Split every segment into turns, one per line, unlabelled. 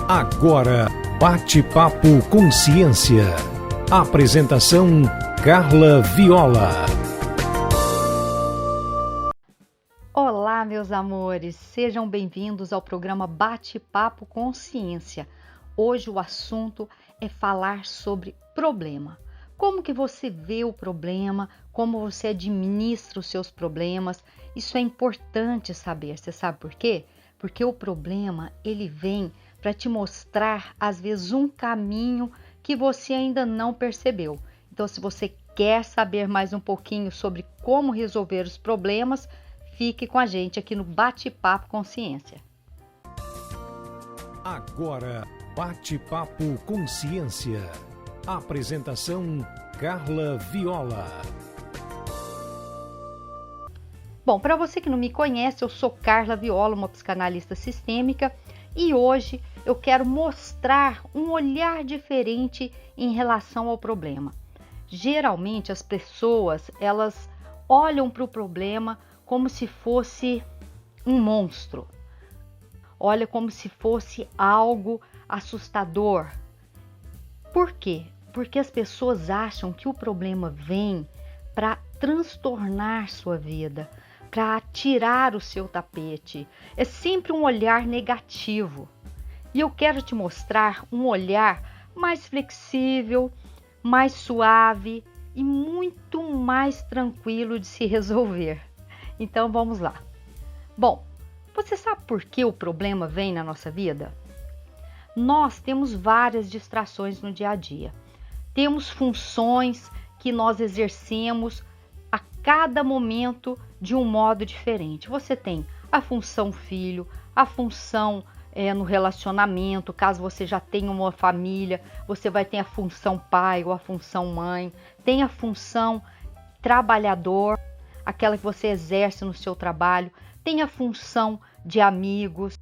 Agora, Bate-Papo Consciência. Apresentação, Carla Viola.
Olá, meus amores. Sejam bem-vindos ao programa Bate-Papo Consciência. Hoje o assunto é falar sobre problema. Como que você vê o problema, como você administra os seus problemas. Isso é importante saber. Você sabe por quê? Porque o problema, ele vem para te mostrar, às vezes, um caminho que você ainda não percebeu. Então, se você quer saber mais um pouquinho sobre como resolver os problemas, fique com a gente aqui no Bate-Papo Consciência.
Agora, Bate-Papo Consciência. Apresentação, Carla Viola.
Bom, para você que não me conhece, eu sou Carla Viola, uma psicanalista sistêmica, e hoje eu quero mostrar um olhar diferente em relação ao problema. Geralmente as pessoas, elas olham para o problema como se fosse um monstro. Olha como se fosse algo assustador. Por quê? Porque as pessoas acham que o problema vem para transtornar sua vida, para tirar o seu tapete. É sempre um olhar negativo. E eu quero te mostrar um olhar mais flexível, mais suave e muito mais tranquilo de se resolver. Então vamos lá. Bom, você sabe por que o problema vem na nossa vida? Nós temos várias distrações no dia a dia. Temos funções que nós exercemos a cada momento de um modo diferente. Você tem a função filho, a função no relacionamento, caso você já tenha uma família, você vai ter a função pai ou a função mãe, tem a função trabalhador, aquela que você exerce no seu trabalho, tem a função de amigos,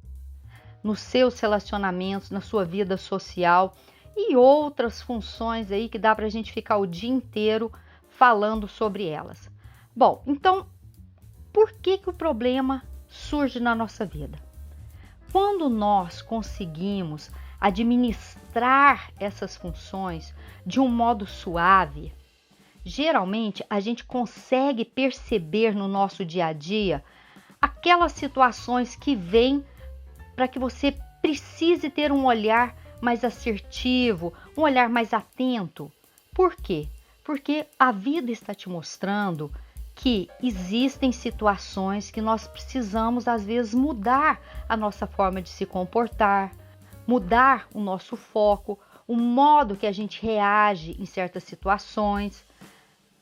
nos seus relacionamentos, na sua vida social e outras funções aí que dá para a gente ficar o dia inteiro falando sobre elas. Bom, então, por que o problema surge na nossa vida? Quando nós conseguimos administrar essas funções de um modo suave, geralmente a gente consegue perceber no nosso dia a dia aquelas situações que vêm para que você precise ter um olhar mais assertivo, um olhar mais atento. Por quê? Porque a vida está te mostrando que existem situações que nós precisamos, às vezes, mudar a nossa forma de se comportar, mudar o nosso foco, o modo que a gente reage em certas situações.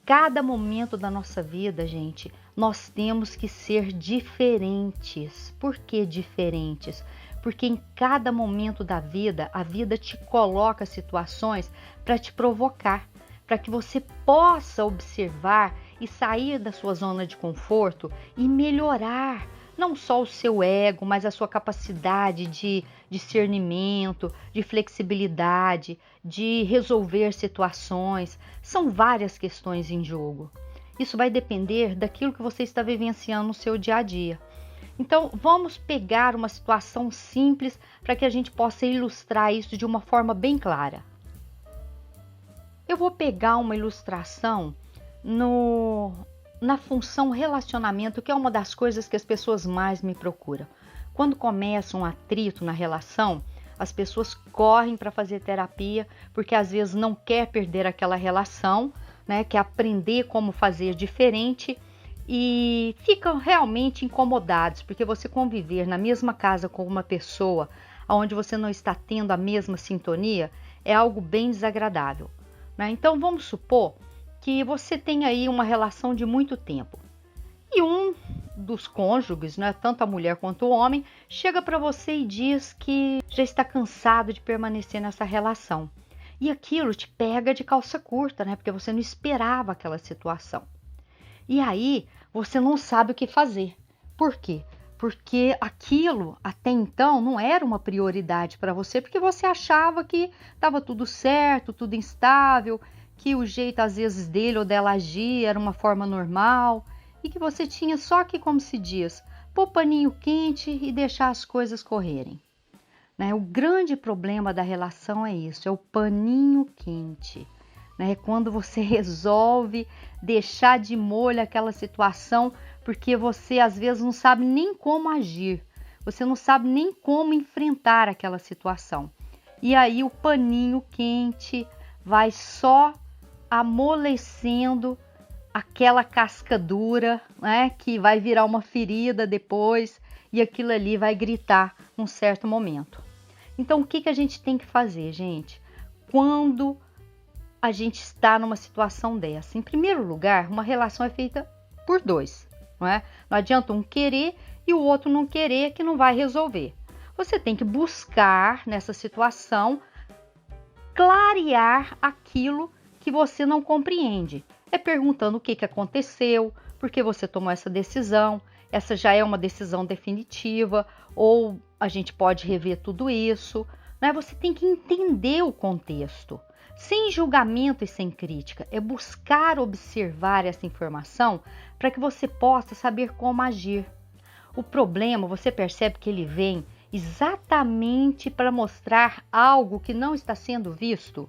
Cada momento da nossa vida, gente, nós temos que ser diferentes. Por que diferentes? Porque em cada momento da vida, a vida te coloca situações para te provocar, para que você possa observar e sair da sua zona de conforto e melhorar não só o seu ego, mas a sua capacidade de discernimento, de flexibilidade, de resolver situações. São várias questões em jogo. Isso vai depender daquilo que você está vivenciando no seu dia a dia. Então, vamos pegar uma situação simples para que a gente possa ilustrar isso de uma forma bem clara. Eu vou pegar uma ilustração na função relacionamento, que é uma das coisas que as pessoas mais me procuram. Quando começa um atrito na relação, as pessoas correm para fazer terapia, porque às vezes não quer perder aquela relação, né? Quer aprender como fazer diferente e ficam realmente incomodados, porque você conviver na mesma casa com uma pessoa onde você não está tendo a mesma sintonia é algo bem desagradável, né? Então vamos supor que você tem aí uma relação de muito tempo e um dos cônjuges, né, tanto a mulher quanto o homem, chega para você e diz que já está cansado de permanecer nessa relação. E aquilo te pega de calça curta, né, porque você não esperava aquela situação. E aí você não sabe o que fazer. Por quê? Porque aquilo até então não era uma prioridade para você, porque você achava que estava tudo certo, tudo instável, que o jeito às vezes dele ou dela agir era uma forma normal e que você tinha só que, como se diz, pôr paninho quente e deixar as coisas correrem. né? O grande problema da relação é isso, é o paninho quente, né? Quando você resolve deixar de molho aquela situação, porque você às vezes não sabe nem como agir, você não sabe nem como enfrentar aquela situação. E aí o paninho quente vai só amolecendo aquela casca dura, né, que vai virar uma ferida depois e aquilo ali vai gritar num certo momento. Então, o que a gente tem que fazer, gente, quando a gente está numa situação dessa? Em primeiro lugar, uma relação é feita por dois, não é? Não adianta um querer e o outro não querer, que não vai resolver. Você tem que buscar nessa situação clarear aquilo que você não compreende. É perguntando o que aconteceu, por que você tomou essa decisão, essa já é uma decisão definitiva, ou a gente pode rever tudo isso, né? Você tem que entender o contexto, sem julgamento e sem crítica. É buscar observar essa informação para que você possa saber como agir. O problema, você percebe que ele vem exatamente para mostrar algo que não está sendo visto.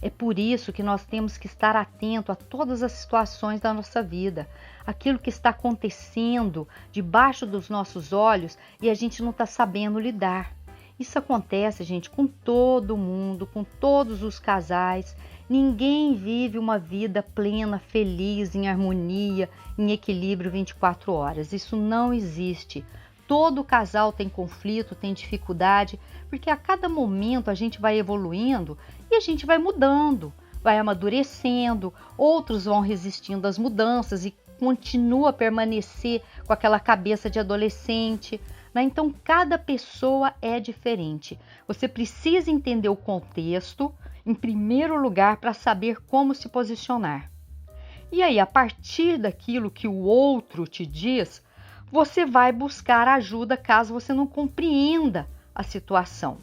É por isso que nós temos que estar atento a todas as situações da nossa vida, aquilo que está acontecendo debaixo dos nossos olhos e a gente não está sabendo lidar. Isso acontece, gente, com todo mundo, com todos os casais. Ninguém vive uma vida plena, feliz, em harmonia, em equilíbrio 24 horas. Isso não existe. Todo casal tem conflito, tem dificuldade, porque a cada momento a gente vai evoluindo e a gente vai mudando, vai amadurecendo, outros vão resistindo às mudanças e continua a permanecer com aquela cabeça de adolescente, né? Então, cada pessoa é diferente. Você precisa entender o contexto, em primeiro lugar, para saber como se posicionar. E aí, a partir daquilo que o outro te diz, você vai buscar ajuda caso você não compreenda a situação.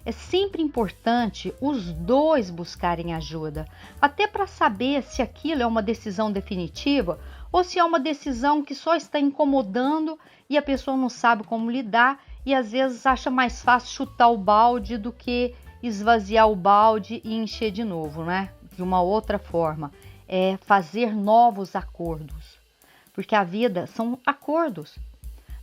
É sempre importante os dois buscarem ajuda, até para saber se aquilo é uma decisão definitiva ou se é uma decisão que só está incomodando e a pessoa não sabe como lidar e às vezes acha mais fácil chutar o balde do que esvaziar o balde e encher de novo, né? De uma outra forma, é fazer novos acordos. Porque a vida são acordos.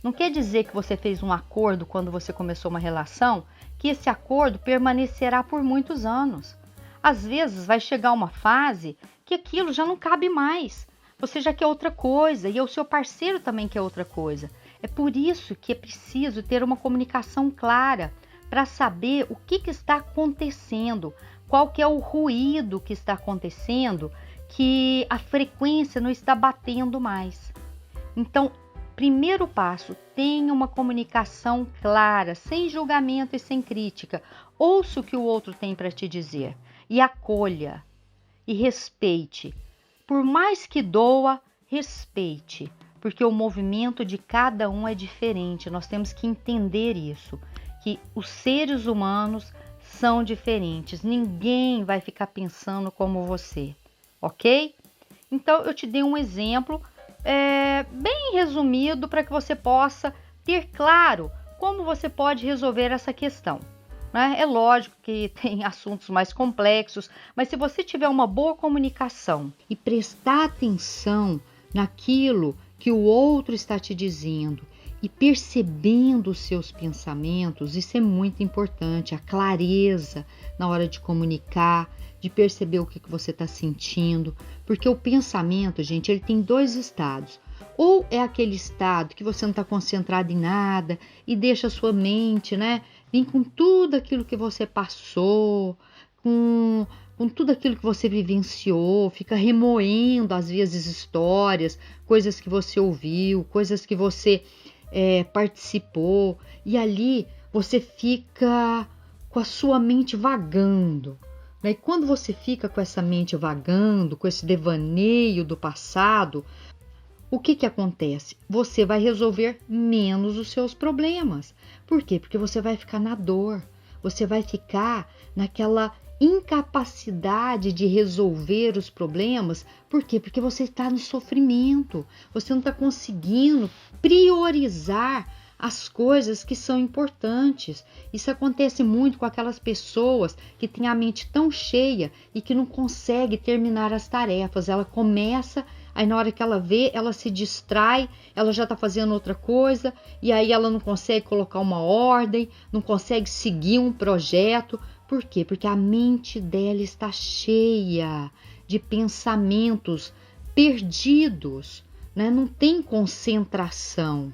Não quer dizer que você fez um acordo quando você começou uma relação, que esse acordo permanecerá por muitos anos. Às vezes vai chegar uma fase que aquilo já não cabe mais. Você já quer outra coisa e o seu parceiro também quer outra coisa. É por isso que é preciso ter uma comunicação clara para saber o que está acontecendo, qual que é o ruído que está acontecendo, que a frequência não está batendo mais. Então, primeiro passo, tenha uma comunicação clara, sem julgamento e sem crítica. Ouça o que o outro tem para te dizer e acolha e respeite. Por mais que doa, respeite, porque o movimento de cada um é diferente. Nós temos que entender isso, que os seres humanos são diferentes. Ninguém vai ficar pensando como você. Ok? Então, eu te dei um exemplo bem resumido para que você possa ter claro como você pode resolver essa questão, né? É lógico que tem assuntos mais complexos, mas se você tiver uma boa comunicação e prestar atenção naquilo que o outro está te dizendo e percebendo os seus pensamentos, isso é muito importante, a clareza na hora de comunicar, de perceber o que você está sentindo, porque o pensamento, gente, ele tem dois estados. Ou é aquele estado que você não está concentrado em nada e deixa a sua mente, né, vir com tudo aquilo que você passou, com tudo aquilo que você vivenciou, fica remoendo, às vezes, histórias, coisas que você ouviu, coisas que você participou, e ali você fica com a sua mente vagando. E quando você fica com essa mente vagando, com esse devaneio do passado, o que acontece? Você vai resolver menos os seus problemas. Por quê? Porque você vai ficar na dor, você vai ficar naquela incapacidade de resolver os problemas. Por quê? Porque você está no sofrimento, você não está conseguindo priorizar as coisas que são importantes. Isso acontece muito com aquelas pessoas que têm a mente tão cheia e que não consegue terminar as tarefas. Ela começa, aí na hora que ela vê, ela se distrai, ela já está fazendo outra coisa, e aí ela não consegue colocar uma ordem, não consegue seguir um projeto. Por quê? Porque a mente dela está cheia de pensamentos perdidos, né? Não tem concentração.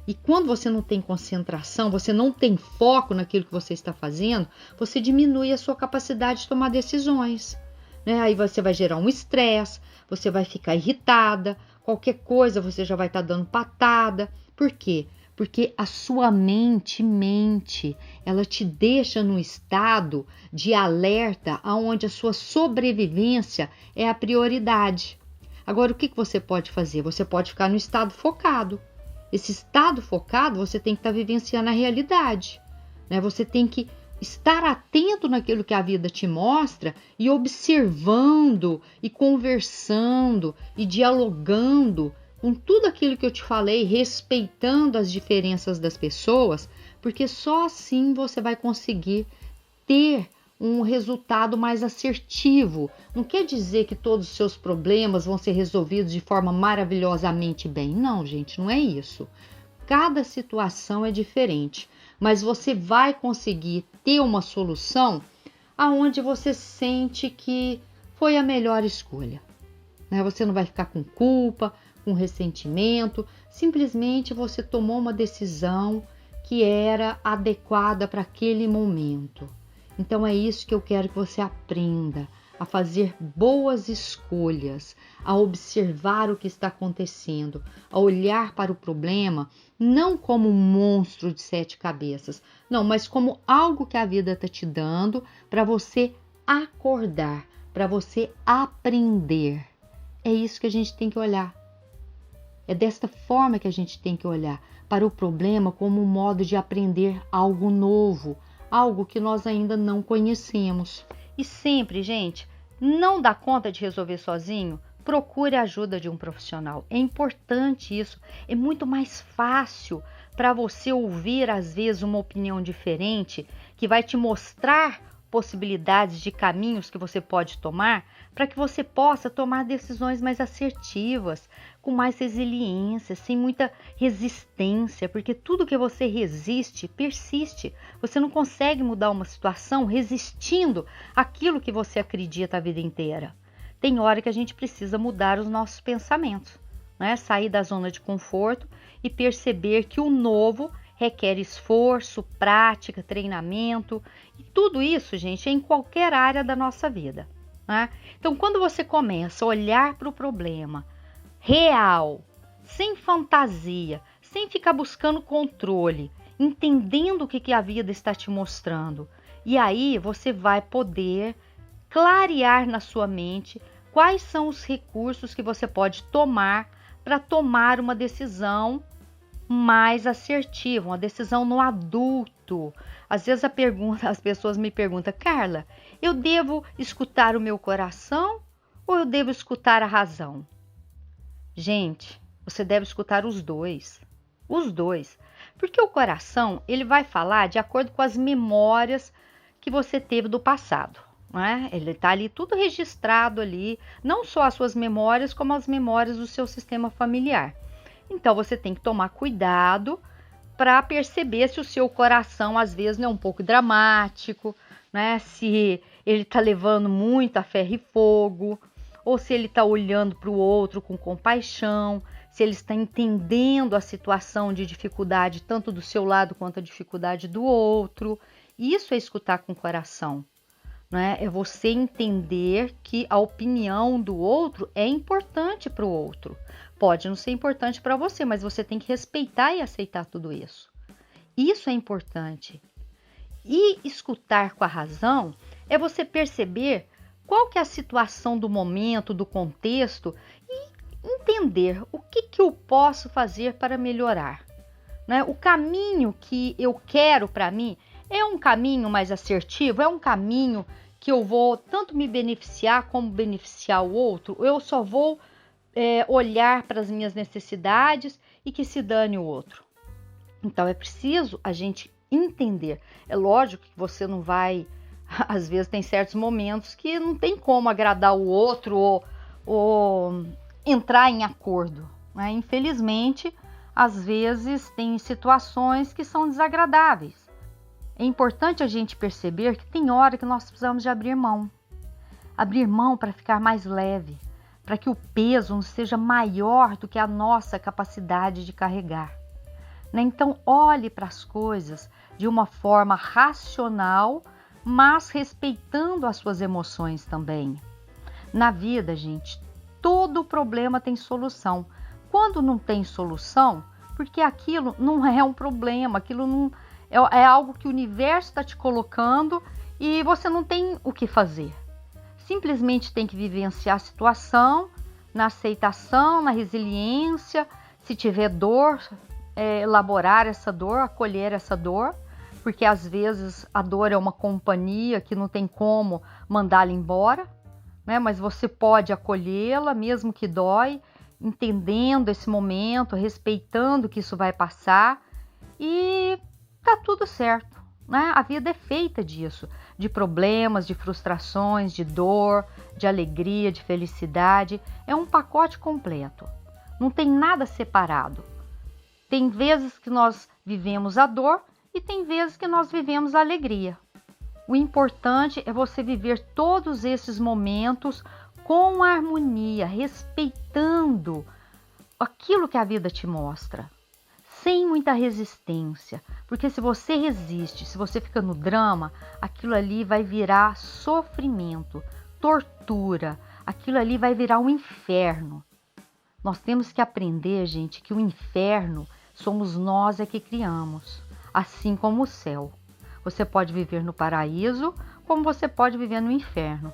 E quando você não tem concentração, você não tem foco naquilo que você está fazendo, você diminui a sua capacidade de tomar decisões, né? Aí você vai gerar um estresse, você vai ficar irritada, qualquer coisa você já vai estar dando patada. Por quê? Porque a sua mente mente, ela te deixa num estado de alerta onde a sua sobrevivência é a prioridade. Agora, o que você pode fazer? Você pode ficar no estado focado. Esse estado focado, você tem que estar vivenciando a realidade, né? Você tem que estar atento naquilo que a vida te mostra e observando e conversando e dialogando com tudo aquilo que eu te falei, respeitando as diferenças das pessoas, porque só assim você vai conseguir ter um resultado mais assertivo. Não quer dizer que todos os seus problemas vão ser resolvidos de forma maravilhosamente bem. Não, gente, não é isso. Cada situação é diferente, mas você vai conseguir ter uma solução aonde você sente que foi a melhor escolha, né? Você não vai ficar com culpa, com ressentimento, simplesmente você tomou uma decisão que era adequada para aquele momento. Então é isso que eu quero que você aprenda, a fazer boas escolhas, a observar o que está acontecendo, a olhar para o problema não como um monstro de 7 cabeças, não, mas como algo que a vida está te dando para você acordar, para você aprender. É isso que a gente tem que olhar. É desta forma que a gente tem que olhar para o problema como um modo de aprender algo novo, algo que nós ainda não conhecemos. E sempre, gente, não dá conta de resolver sozinho? Procure a ajuda de um profissional. É importante isso. É muito mais fácil para você ouvir, às vezes, uma opinião diferente que vai te mostrar possibilidades de caminhos que você pode tomar para que você possa tomar decisões mais assertivas, com mais resiliência, sem muita resistência, porque tudo que você resiste, persiste. Você não consegue mudar uma situação resistindo àquilo que você acredita a vida inteira. Tem hora que a gente precisa mudar os nossos pensamentos, né? Sair da zona de conforto e perceber que o novo requer esforço, prática, treinamento, e tudo isso, gente, é em qualquer área da nossa vida, né? Então, quando você começa a olhar para o problema real, sem fantasia, sem ficar buscando controle, entendendo o que a vida está te mostrando, e aí você vai poder clarear na sua mente quais são os recursos que você pode tomar para tomar uma decisão mais assertiva, uma decisão no adulto. Às vezes as pessoas me perguntam: Carla, eu devo escutar o meu coração ou eu devo escutar a razão? Gente, você deve escutar os dois, porque o coração ele vai falar de acordo com as memórias que você teve do passado, né? Ele está ali tudo registrado ali, não só as suas memórias, como as memórias do seu sistema familiar. Então, você tem que tomar cuidado para perceber se o seu coração, às vezes, não é um pouco dramático, né? Se ele está levando muito a ferro e fogo, ou se ele está olhando para o outro com compaixão, se ele está entendendo a situação de dificuldade, tanto do seu lado quanto a dificuldade do outro. Isso é escutar com o coração, né? É você entender que a opinião do outro é importante para o outro. Pode não ser importante para você, mas você tem que respeitar e aceitar tudo isso. Isso é importante. E escutar com a razão é você perceber qual que é a situação do momento, do contexto e entender o que eu posso fazer para melhorar, né? O caminho que eu quero para mim é um caminho mais assertivo, é um caminho que eu vou tanto me beneficiar como beneficiar o outro, eu só vou olhar para as minhas necessidades e que se dane o outro. Então é preciso a gente entender. É lógico que você não vai, às vezes tem certos momentos que não tem como agradar o outro ou entrar em acordo, né? Infelizmente, às vezes tem situações que são desagradáveis. É importante a gente perceber que tem hora que nós precisamos de abrir mão. Abrir mão para ficar mais leve, para que o peso não seja maior do que a nossa capacidade de carregar. Então, olhe para as coisas de uma forma racional, mas respeitando as suas emoções também. Na vida, gente, todo problema tem solução. Quando não tem solução, porque aquilo não é um problema, aquilo não é algo que o universo está te colocando e você não tem o que fazer. Simplesmente tem que vivenciar a situação, na aceitação, na resiliência. Se tiver dor, elaborar essa dor, acolher essa dor, porque às vezes a dor é uma companhia que não tem como mandá-la embora, né? Mas você pode acolhê-la, mesmo que dói, entendendo esse momento, respeitando que isso vai passar e tá tudo certo, né? A vida é feita disso, de problemas, de frustrações, de dor, de alegria, de felicidade. É um pacote completo, não tem nada separado. Tem vezes que nós vivemos a dor e tem vezes que nós vivemos a alegria. O importante é você viver todos esses momentos com harmonia, respeitando aquilo que a vida te mostra, sem muita resistência. Porque se você resiste, se você fica no drama, aquilo ali vai virar sofrimento, tortura, aquilo ali vai virar um inferno. Nós temos que aprender, gente, que o inferno somos nós que criamos, assim como o céu. Você pode viver no paraíso, como você pode viver no inferno.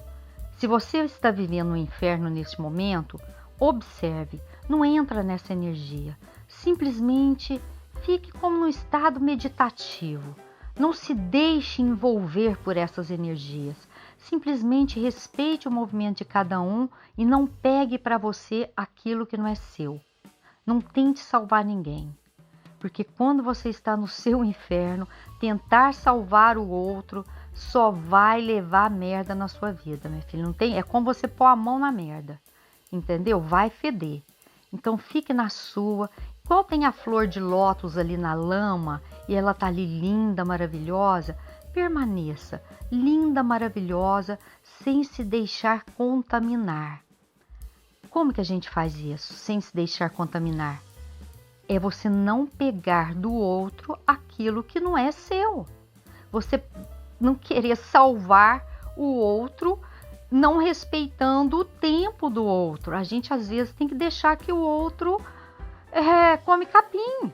Se você está vivendo um inferno neste momento, observe, não entra nessa energia. Simplesmente fique como no estado meditativo. Não se deixe envolver por essas energias. Simplesmente respeite o movimento de cada um e não pegue para você aquilo que não é seu. Não tente salvar ninguém. Porque quando você está no seu inferno, tentar salvar o outro só vai levar merda na sua vida, minha filha. Não tem, é como você pôr a mão na merda, entendeu? Vai feder. Então fique na sua. Igual tem a flor de lótus ali na lama e ela tá ali linda, maravilhosa, permaneça linda, maravilhosa, sem se deixar contaminar. Como que a gente faz isso, sem se deixar contaminar? É você não pegar do outro aquilo que não é seu. Você não querer salvar o outro, não respeitando o tempo do outro. A gente às vezes tem que deixar que o outro come capim.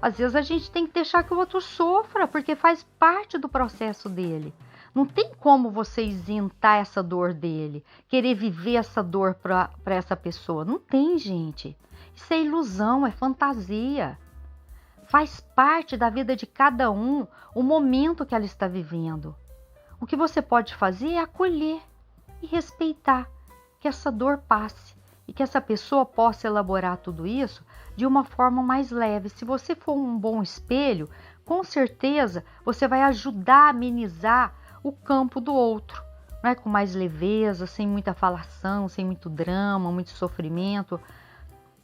Às vezes a gente tem que deixar que o outro sofra, porque faz parte do processo dele. Não tem como você isentar essa dor dele, querer viver essa dor para essa pessoa. Não tem, gente. Isso é ilusão, é fantasia. Faz parte da vida de cada um o momento que ela está vivendo. O que você pode fazer é acolher e respeitar que essa dor passe e que essa pessoa possa elaborar tudo isso de uma forma mais leve. Se você for um bom espelho, com certeza você vai ajudar a amenizar o campo do outro, né? Com mais leveza, sem muita falação, sem muito drama, muito sofrimento.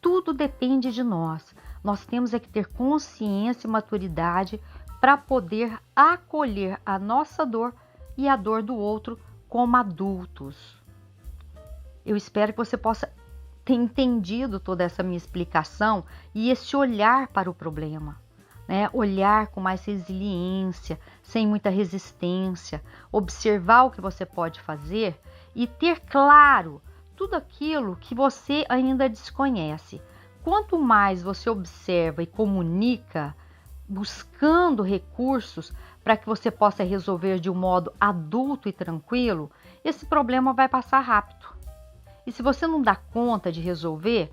Tudo depende de nós. Nós temos que ter consciência e maturidade para poder acolher a nossa dor e a dor do outro como adultos. Eu espero que você possa ter entendido toda essa minha explicação e esse olhar para o problema, né? Olhar com mais resiliência, sem muita resistência, observar o que você pode fazer e ter claro tudo aquilo que você ainda desconhece. Quanto mais você observa e comunica, buscando recursos para que você possa resolver de um modo adulto e tranquilo, esse problema vai passar rápido. E se você não dá conta de resolver,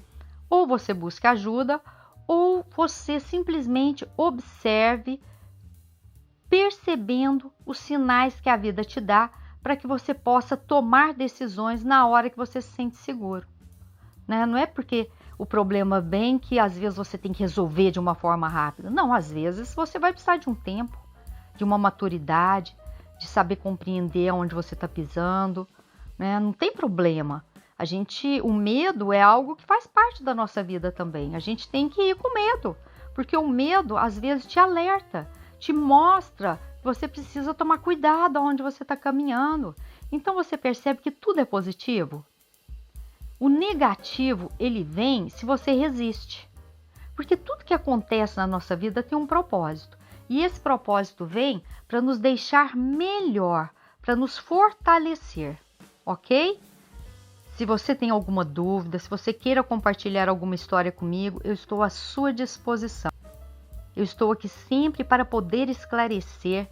ou você busca ajuda, ou você simplesmente observe, percebendo os sinais que a vida te dá para que você possa tomar decisões na hora que você se sente seguro, né? Não é porque o problema vem que às vezes você tem que resolver de uma forma rápida. Não, às vezes você vai precisar de um tempo, de uma maturidade, de saber compreender onde você está pisando, né? Não tem problema. O medo é algo que faz parte da nossa vida também. A gente tem que ir com medo, porque o medo às vezes te alerta, te mostra que você precisa tomar cuidado onde você está caminhando. Então você percebe que tudo é positivo. O negativo, ele vem se você resiste. Porque tudo que acontece na nossa vida tem um propósito. E esse propósito vem para nos deixar melhor, para nos fortalecer, ok? Se você tem alguma dúvida, se você queira compartilhar alguma história comigo, eu estou à sua disposição. Eu estou aqui sempre para poder esclarecer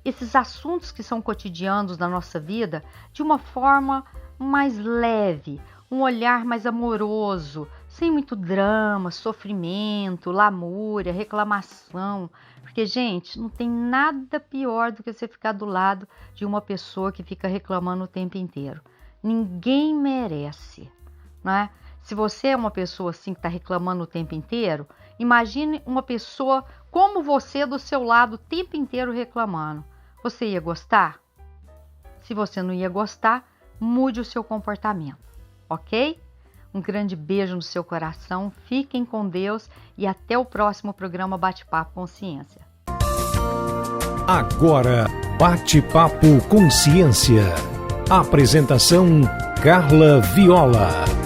esses assuntos que são cotidianos da nossa vida de uma forma mais leve, um olhar mais amoroso, sem muito drama, sofrimento, lamúria, reclamação. Porque, gente, não tem nada pior do que você ficar do lado de uma pessoa que fica reclamando o tempo inteiro. Ninguém merece, né? Se você é uma pessoa assim que está reclamando o tempo inteiro, imagine uma pessoa como você do seu lado o tempo inteiro reclamando. Você ia gostar? Se você não ia gostar, mude o seu comportamento, ok? Um grande beijo no seu coração, fiquem com Deus e até o próximo programa Bate-Papo Consciência.
Agora, Bate-Papo Consciência. Apresentação Carla Viola.